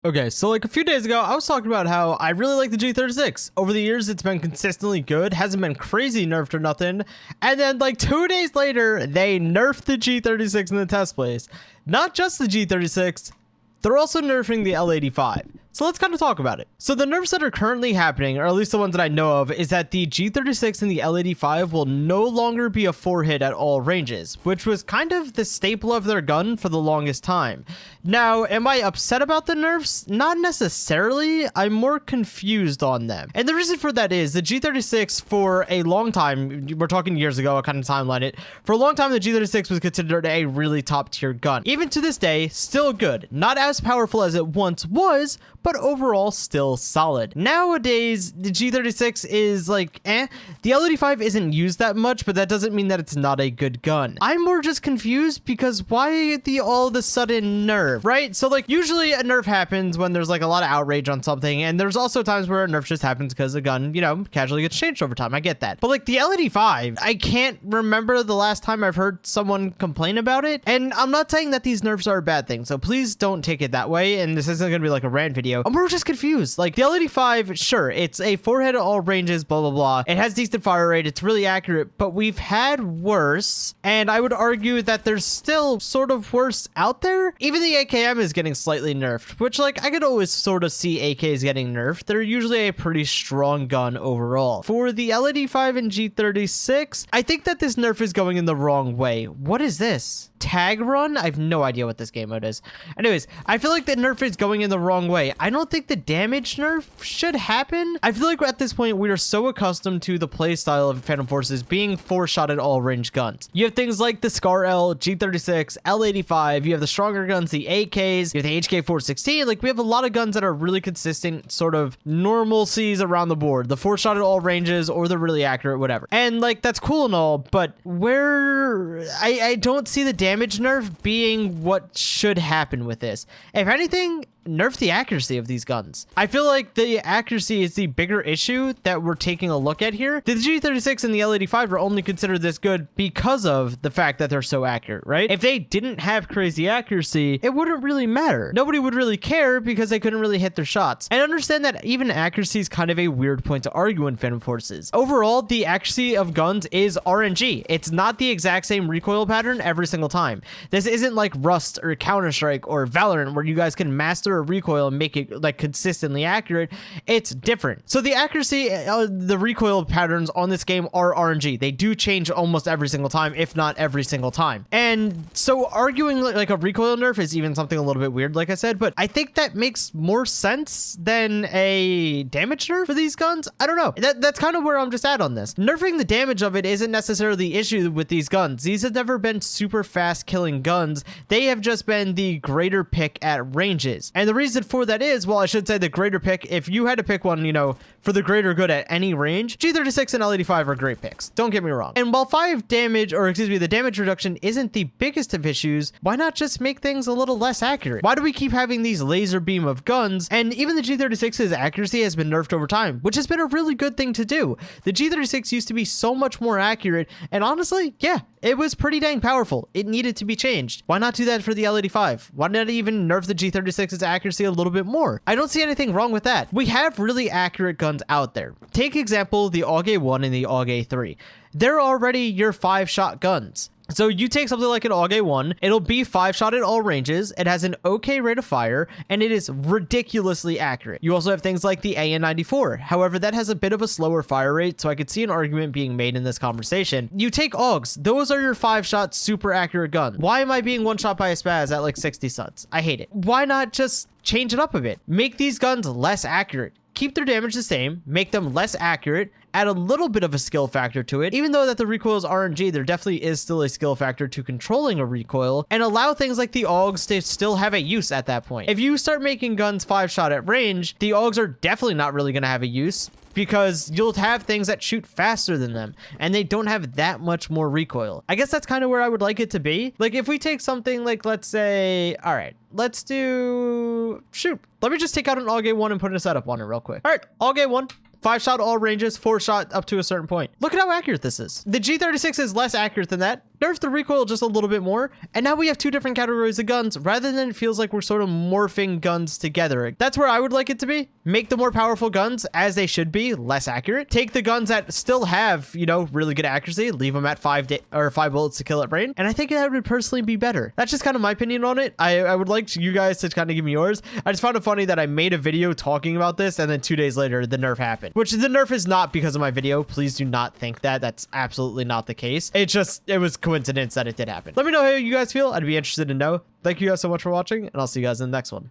Okay, so like a few days ago, I was talking about how I really like the G36. Over the years, it's been consistently good, hasn't been crazy nerfed or nothing. And then like 2 days later, they nerfed the G36 in the test place. Not just the G36, they're also nerfing the L85. So let's kind of talk about it. So the nerfs that are currently happening, or at least the ones that I know of, is that the G36 and the L85 will no longer be a 4-hit at all ranges, which was kind of the staple of their gun for the longest time. Now, am I upset about the nerfs? Not necessarily. I'm more confused on them. And the reason for that is the G36 for a long time, we're talking years ago, I kind of timeline it, for a long time the G36 was considered a really top tier gun. Even to this day, still good. Not as powerful as it once was, but overall still solid. Nowadays, the G36 is like, The L85 isn't used that much, but that doesn't mean that it's not a good gun. I'm more just confused because why the all of a sudden nerf, right? So like usually a nerf happens when there's like a lot of outrage on something, and there's also times where a nerf just happens because the gun, you know, casually gets changed over time. I get that. But like the L85, I can't remember the last time I've heard someone complain about it. And I'm not saying that these nerfs are a bad thing, so please don't take it that way. And this isn't gonna be like a rant video. We're just confused. Like the L85, sure, it's a 4-hit at all ranges, blah, blah, blah. It has decent fire rate. It's really accurate, but we've had worse. And I would argue that there's still sort of worse out there. Even the AKM is getting slightly nerfed, which like I could always sort of see AKs getting nerfed. They're usually a pretty strong gun overall. For the L85 and G36, I think that this nerf is going in the wrong way. What is this? Tag run? I have no idea what this game mode is. Anyways, I feel like the nerf is going in the wrong way. I don't think the damage nerf should happen. I feel like at this point we are so accustomed to the playstyle of Phantom Forces being 4-shot at all range guns. You have things like the Scar L, G36, L85, you have the stronger guns, the AKs, you have the HK416. Like we have a lot of guns that are really consistent sort of normalcies around the board. The 4-shot at all ranges or the really accurate, whatever. And like that's cool and all, but where I don't see the damage nerf being what should happen with this. If anything, nerf the accuracy of these guns. I feel like the accuracy is the bigger issue that we're taking a look at here. The G36 and the L85 are only considered this good because of the fact that they're so accurate, right? If they didn't have crazy accuracy, it wouldn't really matter. Nobody would really care because they couldn't really hit their shots. And understand that even accuracy is kind of a weird point to argue in Phantom Forces. Overall, the accuracy of guns is RNG. It's not the exact same recoil pattern every single time. This isn't like Rust or Counter-Strike or Valorant where you guys can master a recoil and make it like consistently accurate. It's different. So the accuracy, the recoil patterns on this game are RNG. They do change almost every single time, if not every single time. And so arguing like a recoil nerf is even something a little bit weird, like I said, but I think that makes more sense than a damage nerf for these guns. I don't know. That's kind of where I'm just at on this. Nerfing the damage of it isn't necessarily the issue with these guns. These have never been super fast killing guns. They have just been the greater pick at ranges. And the reason for that is, well, I should say the greater pick, if you had to pick one, you know, for the greater good at any range, G36 and L85 are great picks. Don't get me wrong. And while the damage reduction isn't the biggest of issues, why not just make things a little less accurate? Why do we keep having these laser beam of guns? And even the G36's accuracy has been nerfed over time, which has been a really good thing to do. The G36 used to be so much more accurate, and honestly, yeah, it was pretty dang powerful. It needed to be changed. Why not do that for the L85? Why not even nerf the G36's accuracy a little bit more? I don't see anything wrong with that. We have really accurate guns out there. Take example, the AUG A1 and the AUG A3. They're already your 5-shot guns. So you take something like an AUG A1, it'll be 5-shot at all ranges, it has an okay rate of fire, and it is ridiculously accurate. You also have things like the AN94. However, that has a bit of a slower fire rate, so I could see an argument being made in this conversation. You take AUGs, those are your 5-shot super accurate guns. Why am I being one-shot by a spaz at like 60 suns? I hate it. Why not just change it up a bit? Make these guns less accurate. Keep their damage the same, make them less accurate, add a little bit of a skill factor to it. Even though that the recoil is RNG, there definitely is still a skill factor to controlling a recoil, and allow things like the AUGs to still have a use at that point. If you start making guns 5-shot at range, the AUGs are definitely not really going to have a use, because you'll have things that shoot faster than them, and they don't have that much more recoil. I guess that's kind of where I would like it to be. Like if we take something like, let's say, all right, let's do, shoot, let me just take out an AUG A1 and put a setup on it real quick. All right, AUG A1. 5-shot all ranges, 4-shot up to a certain point. Look at how accurate this is. The G36 is less accurate than that, nerf the recoil just a little bit more, and now we have two different categories of guns rather than it feels like we're sort of morphing guns together. That's where I would like it to be. Make the more powerful guns as they should be, less accurate. Take the guns that still have, you know, really good accuracy, leave them at 5 bullets to kill at range, and I think that would personally be better. That's just kind of my opinion on it. I would like you guys to kind of give me yours. I just found it funny that I made a video talking about this, and then 2 days later, the nerf happened. Which the nerf is not because of my video. Please do not think that. That's absolutely not the case. It was coincidence that it did happen. Let me know how you guys feel. I'd be interested to know. Thank you guys so much for watching, and I'll see you guys in the next one.